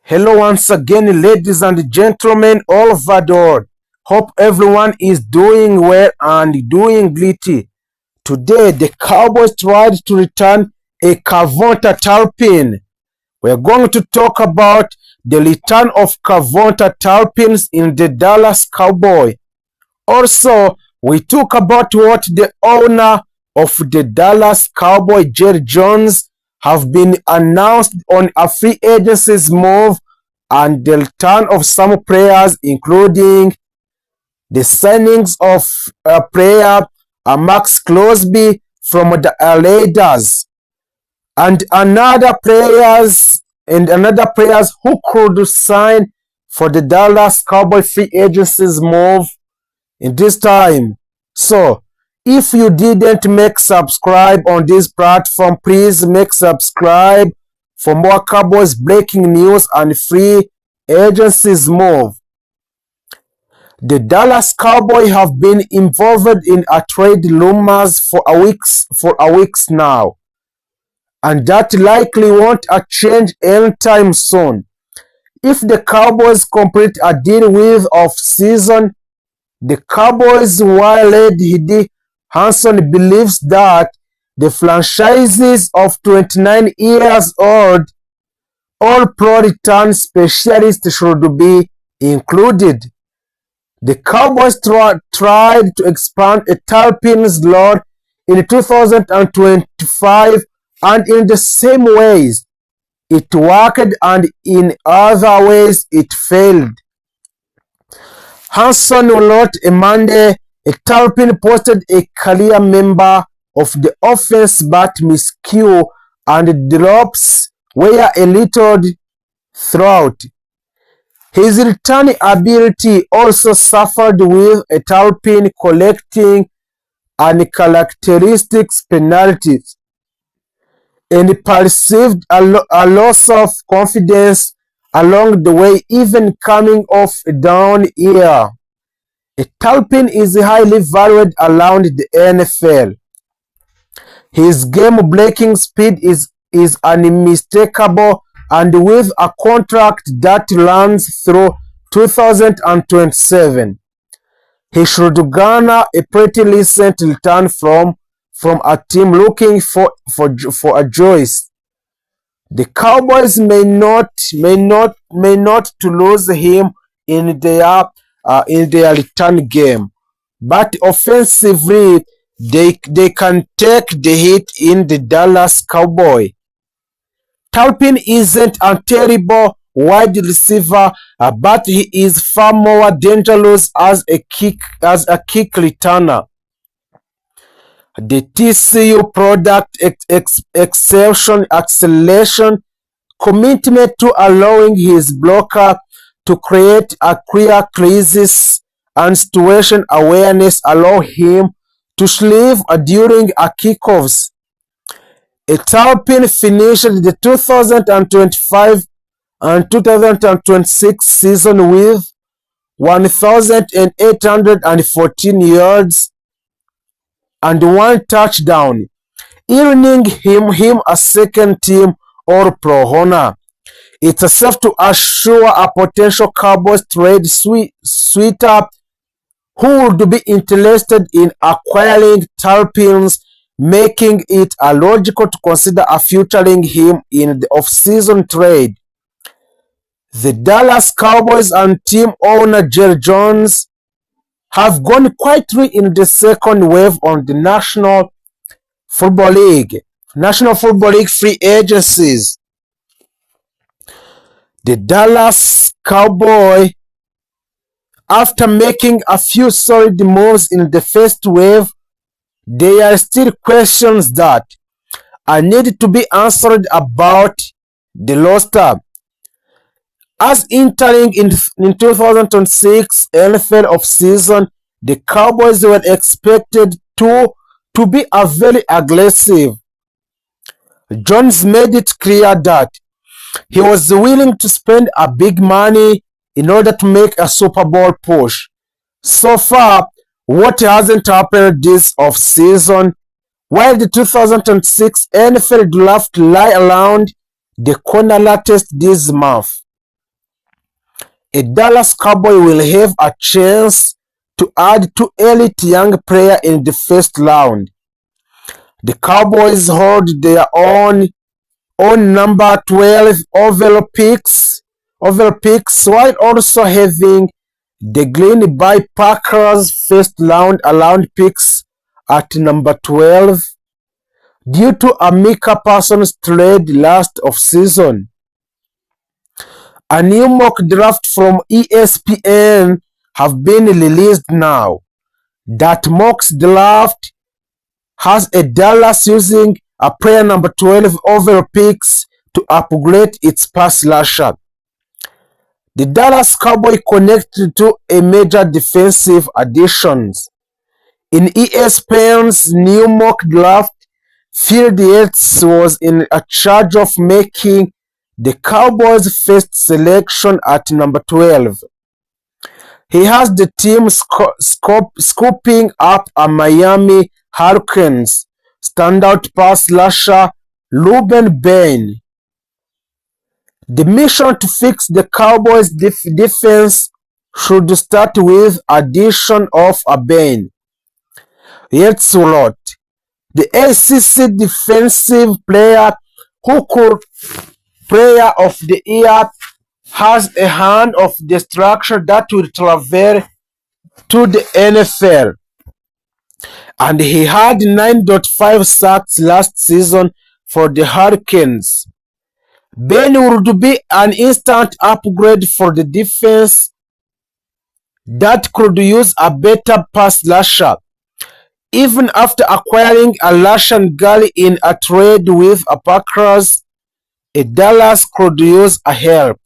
Hello once again, ladies and gentlemen all over the world. Hope everyone is doing well and doing gritty. Today, the Cowboys tried to return a Kavonta Talpin. We're going to talk about the return of Kavonta Talpins in the Dallas Cowboy. Also, we talk about what the owner of the Dallas Cowboy, Jone, have been announced on a free agency's move and the return of some players, including the signings of a player, Maxx Crosby from the Raiders, and another players who could sign for the Dallas Cowboy free agency's move in this time. So, if you didn't make subscribe on this platform, please make subscribe for more Cowboys breaking news and free agencies move. The Dallas Cowboys have been involved in a trade rumors for a weeks now, and that likely won't change anytime soon. If the Cowboys complete a deal with off-season, the Cowboys' wild head Hanson believes that the franchise's of 29 years old All-Pro return specialist should be included. The Cowboys tried to expand a Talpin's load in 2025, and in the same ways it worked and in other ways it failed. Hanson wrote on Monday, a Talpin posted a career member of the offense but miscue and drops were a little throughout. His return ability also suffered with a Talpin collecting uncharacteristic penalties and perceived a loss of confidence along the way, even coming off a down year. A Talpin is highly valued around the NFL. His game-breaking speed is unmistakable, and with a contract that runs through 2027, he should garner a pretty decent return from a team looking for a choice. The Cowboys may not to lose him in their return game, but offensively they can take the hit in the Dallas Cowboy. Talpin isn't a terrible wide receiver, but he is far more dangerous as a kick returner. The TCU product acceleration, commitment to allowing his blocker to create a clear crisis, and situation awareness allow him to sleep during a kickoffs. A Talpin finished the 2025 and 2026 season with 1,814 yards and 1 touchdown, earning him a second-team All-Pro honor. It's safe to assure a potential Cowboys trade sweeter who would be interested in acquiring Talpins, making it logical to consider featuring him in the off-season trade. The Dallas Cowboys and team owner Jone have gone quietly in the second wave on the National Football League free agencies. The Dallas Cowboys, after making a few solid moves in the first wave, there are still questions that need to be answered about the roster. As entering in 2006 NFL offseason, the Cowboys were expected to be very aggressive. Jones made it clear that he was willing to spend a big money in order to make a Super Bowl push. So far, what hasn't happened this offseason? While the 2006 NFL draft lie around the corner latest this month, a Dallas Cowboy will have a chance to add two elite young players in the first round. The Cowboys hold their own number 12 overall picks while also having the Green Bay Packers first round picks at number 12 due to a Micah Parsons trade last offseason. A new mock draft from ESPN have been released now. That mock draft has a Dallas using a player number 12 overall picks to upgrade its pass rusher. The Dallas Cowboys connected to a major defensive additions. In ESPN's new mock draft, Phil Yates was in charge of making the Cowboys' first selection at number 12. He has the team scooping up a Miami Hurricanes standout pass rusher Ruben Bain. The mission to fix the Cowboys' defense should start with addition of a Bain. Yates wrote, the ACC defensive player who could player of the year has a hand of destruction that will travel to the NFL. And he had 9.5 sacks last season for the Hurricanes. Ben would be an instant upgrade for the defense that could use a better pass rusher. Even after acquiring a Russian Gully in a trade with a Packers, a Dallas could use a help.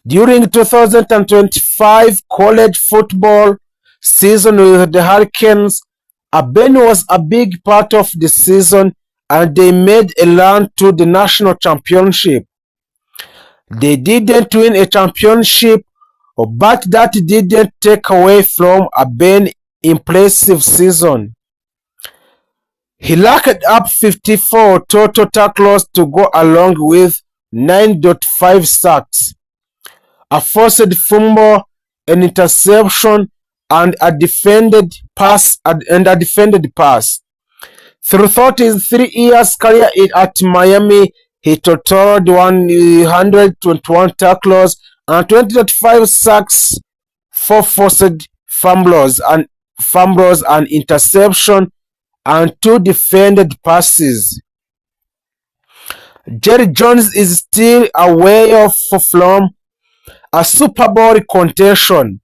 During 2025 college football season with the Hurricanes, Ben was a big part of the season and they made a run to the national championship. They didn't win a championship, but that didn't take away from Ben's impressive season. He racked up 54 total tackles to go along with 9.5 sacks, a forced fumble, an interception, and a defended pass. Throughout his 3 years career at Miami, he totaled 121 tackles and 20.5 sacks, 4 forced fumbles and interception, and 2 defended passes. Jerry Jones is still away from a Super Bowl contention.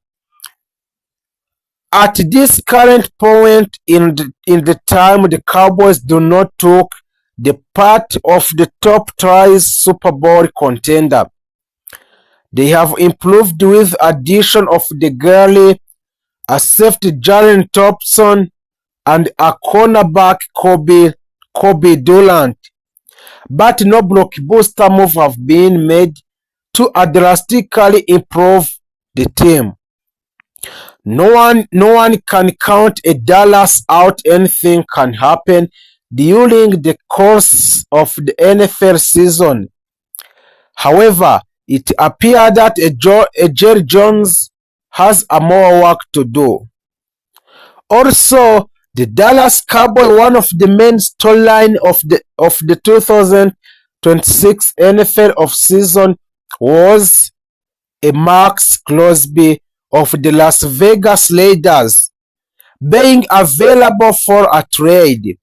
At this current point in the time, the Cowboys do not take the part of the top tries Super Bowl contender. They have improved with addition of the Gurley, a safety Jalen Thompson, and a cornerback Kobe Durant. But no blockbuster move have been made to drastically improve the team. No one can count a Dallas out. Anything can happen during the course of the NFL season. However, it appears that Jerry Jones has more work to do. Also, the Dallas Cowboys, one of the main storylines of the 2026 NFL offseason was a Maxx Crosby of the Las Vegas Raiders being available for a trade,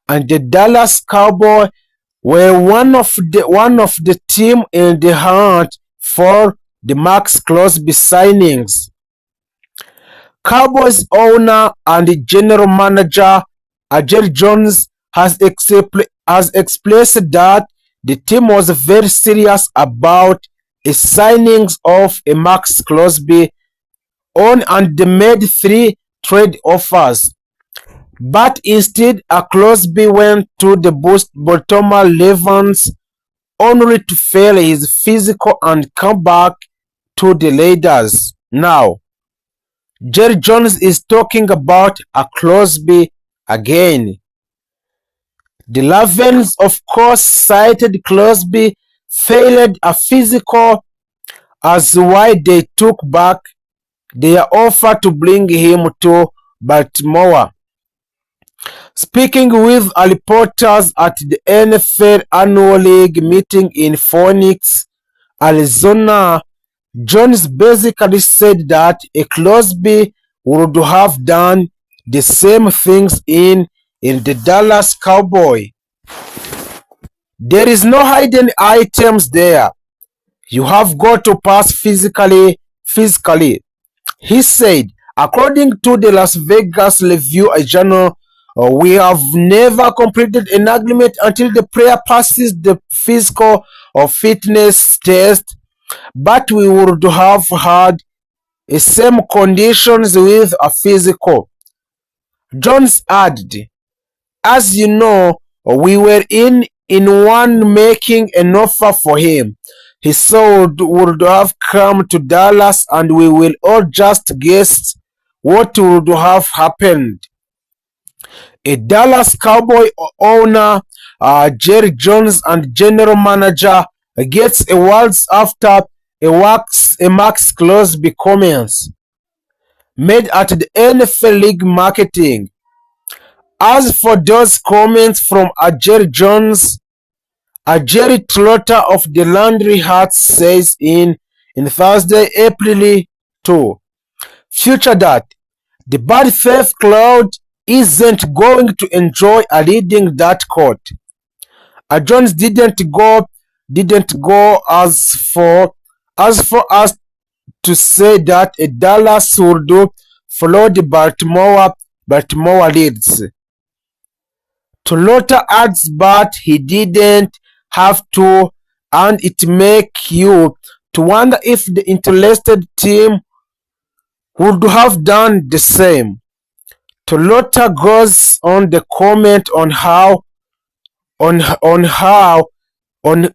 and the Dallas Cowboys were one of the team in the hunt for the Maxx Crosby signings. Cowboys owner and general manager Jerry Jones has expressed that the team was very serious about a signings of a Maxx Crosby and they made 3 trade offers. But instead, Crosby went to the Baltimore Ravens only to fail his physical and come back to the Raiders. Now, Jerry Jones is talking about Crosby again. The Ravens, of course, cited Crosby failed a physical as why they took back their offer to bring him to Baltimore. Speaking with reporters at the NFL Annual League meeting in Phoenix, Arizona, Jones basically said that a Crosby would have done the same things in the Dallas Cowboys. There is no hidden items there. You have got to pass physically, he said. According to the Las Vegas Review-Journal, we have never completed an agreement until the player passes the physical or fitness test, but we would have had the same conditions with a physical. Jones added, as you know, we were in one making an offer for him. He would have come to Dallas, and we will all just guess what would have happened. A Dallas Cowboy owner, Jerry Jones, and general manager gets awards after a Maxx Crosby comments made at the NFL League Marketing. As for those comments from Jerry Jones, Jerry Trotter of the Laundry Hat says in Thursday, April 2, future that the bad faith crowd isn't going to enjoy leading that court. Jones didn't go as far as to say that a Dallas would follow the Baltimore leads. Trotter adds, but he didn't have to, and it makes you to wonder if the interested team would have done the same. Trotter goes on the comment on how the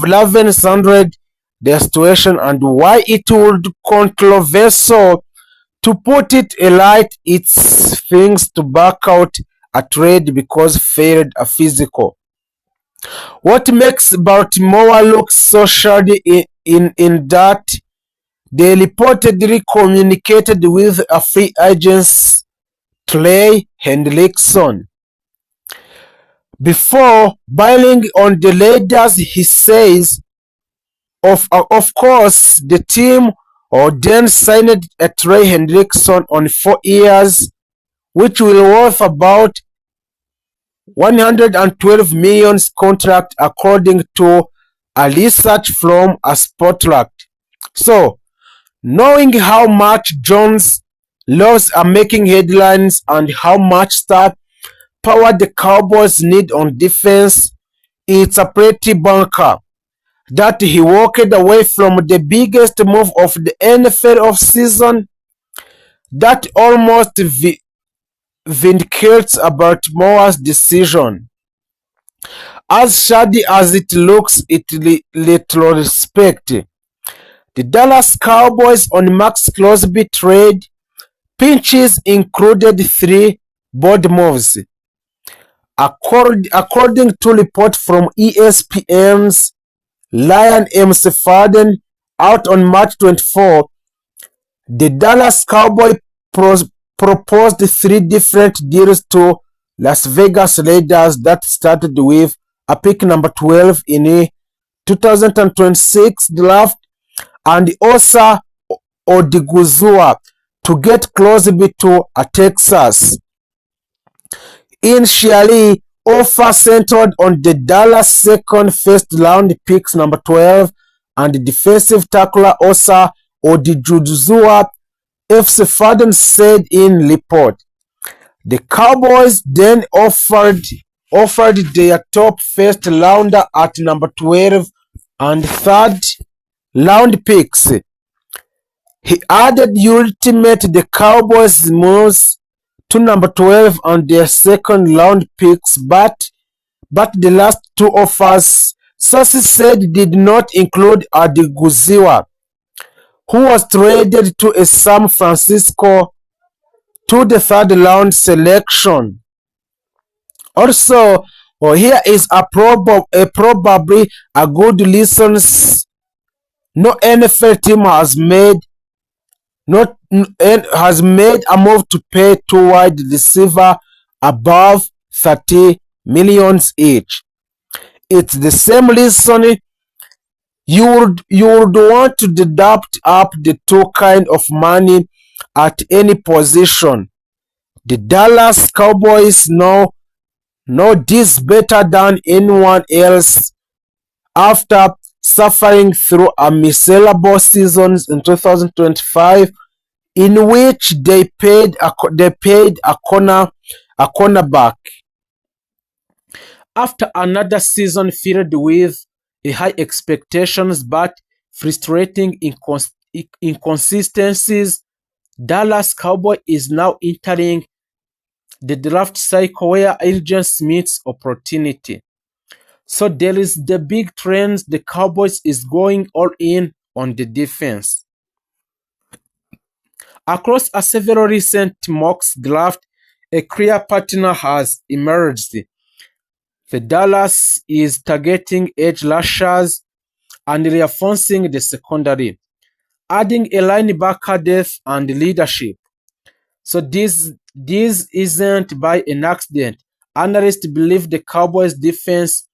Ravens handled their situation and why it would be controversial, to put it light, it's things to back out a trade because failed a physical. What makes Baltimore look so shady in that they reportedly communicated with a free agent, Trey Hendrickson, before bailing on the Raiders. He says, of course, the team then signed a Trey Hendrickson on 4 years, which will worth about $112 million contract, according to a research from a Spotlight. So, knowing how much Jones loves making headlines and how much star power the Cowboys need on defense, it's a pretty bunker that he walked away from the biggest move of the NFL offseason. That almost vindicates Baltimore's decision. As shady as it looks in retrospect, the Dallas Cowboys on Maxx Crosby trade pinches included 3 board moves. According to report from ESPN's Ryan M. Sefaden out on March 24, the Dallas Cowboys proposed 3 different deals to Las Vegas Raiders that started with a pick number 12 in a 2026 draft and Osa Odiguzua to get Crosby to Texas. Initially, offer centered on the Dallas second first-round picks number 12 and defensive tackler Osa Odiguzua, F. Sefaden said in report. The Cowboys then offered their top first rounder at number 12 and third-round picks. He added ultimate the Cowboys moves to number 12 and their second-round picks, but the last 2 offers, sources said, did not include Odiguzua, who was traded to San Francisco to the third-round selection. Also, here is probably a good listen No NFL team has made a move to pay two wide receiver above 30 millions each. It's the same reason you would want to deduct up the two kind of money at any position. The Dallas Cowboys know this better than anyone else after suffering through a miserable season in 2025 in which they paid a cornerback. After another season filled with high expectations but frustrating inconsistencies, Dallas Cowboy is now entering the draft cycle where urgency meets opportunity. So there is the big trend: the Cowboys is going all in on the defense. Across several recent mock drafts, a clear pattern has emerged. The Dallas is targeting edge rushers and reinforcing the secondary, adding a linebacker depth and leadership. So this isn't by an accident. Analysts believe the Cowboys defense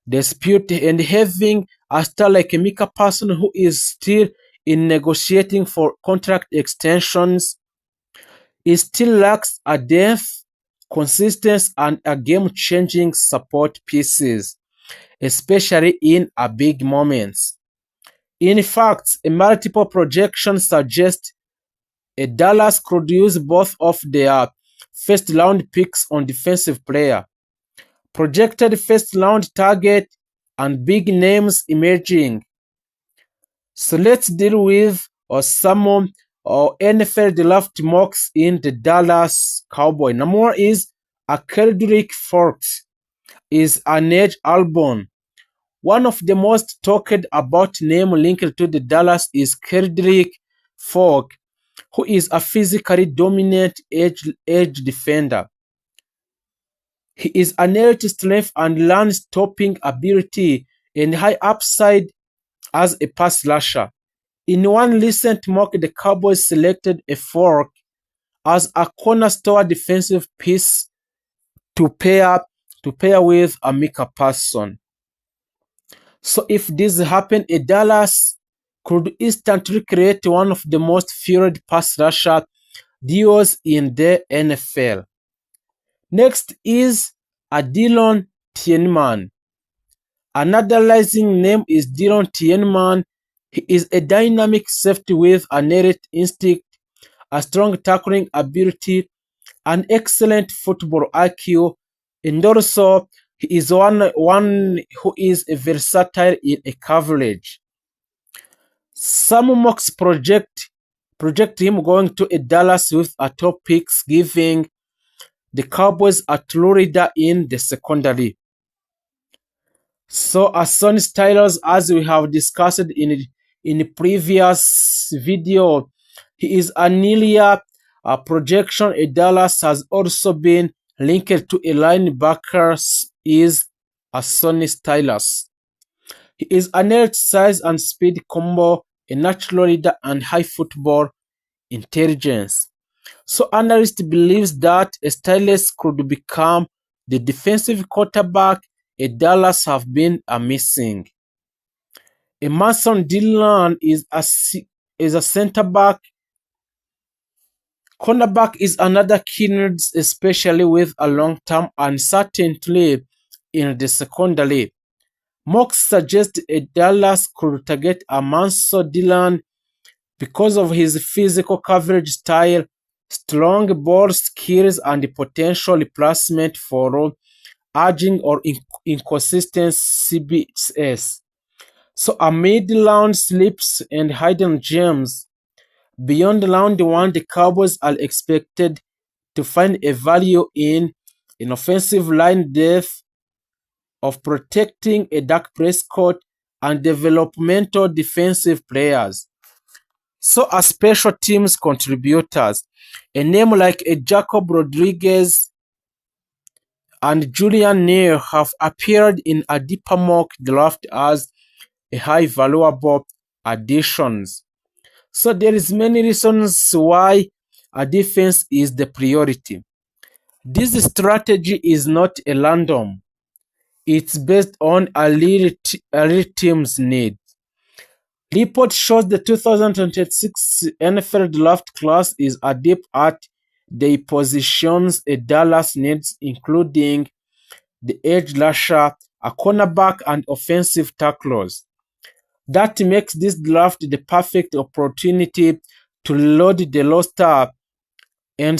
dispute and having a star like Micah Parsons who is still in negotiating for contract extensions, it still lacks a depth, consistency, and a game-changing support pieces, especially in a big moments. In fact, a multiple projections suggest a Dallas could use both of their first-round picks on defensive player, projected first-round target, and big names emerging. So let's deal with some NFL draft mocks in the Dallas Cowboy. Number one is a Derrick is an edge Albon. One of the most talked about name linked to the Dallas is Derrick Folk, who is a physically dominant edge defender. He is an elite strength and run-stopping ability and high upside as a pass rusher. In one recent mock, the Cowboys selected a Fork as a cornerstone defensive piece to pair with a Micah Parsons. So if this happened, a Dallas could instantly create one of the most feared pass rusher duos in the NFL. Next is a Dillon Tienman. Another rising name is Dillon Tienman. He is a dynamic safety with an elite instinct, a strong tackling ability, an excellent football IQ, and also he is one who is versatile in a coverage. Some mocks project him going to a Dallas with a top picks, giving the Cowboys a true leader in the secondary. So as Sonny Styles, as we have discussed in the previous video, he is an earlier projection. A Dallas has also been linked to a linebacker is a Sonny Styles. He is an elite size and speed combo, a natural leader and high football intelligence. So analysts believes that Styles could become the defensive quarterback a Dallas have been missing. Emerson Dillon is a center back. Cornerback is another key need, especially with a long-term uncertainty in the secondary. Mocks suggest a Dallas could target Emerson Dillon because of his physical coverage style, strong ball skills, and the potential replacement for aging or inconsistent CBS. So amid round slips and hidden gems, beyond round one, the Cowboys are expected to find a value in an offensive line depth of protecting a Dak Prescott and developmental defensive players. So as special teams contributors, a name like a Jacob Rodriguez and Julian Neal have appeared in a deeper mock draft as a high valuable additions. So there is many reasons why a defense is the priority. This strategy is not a random. It's based on a elite team's need. Report shows the 2026 NFL draft class is adept at the positions a Dallas needs, including the edge rusher, a cornerback, and offensive tacklers. That makes this draft the perfect opportunity to load the roster and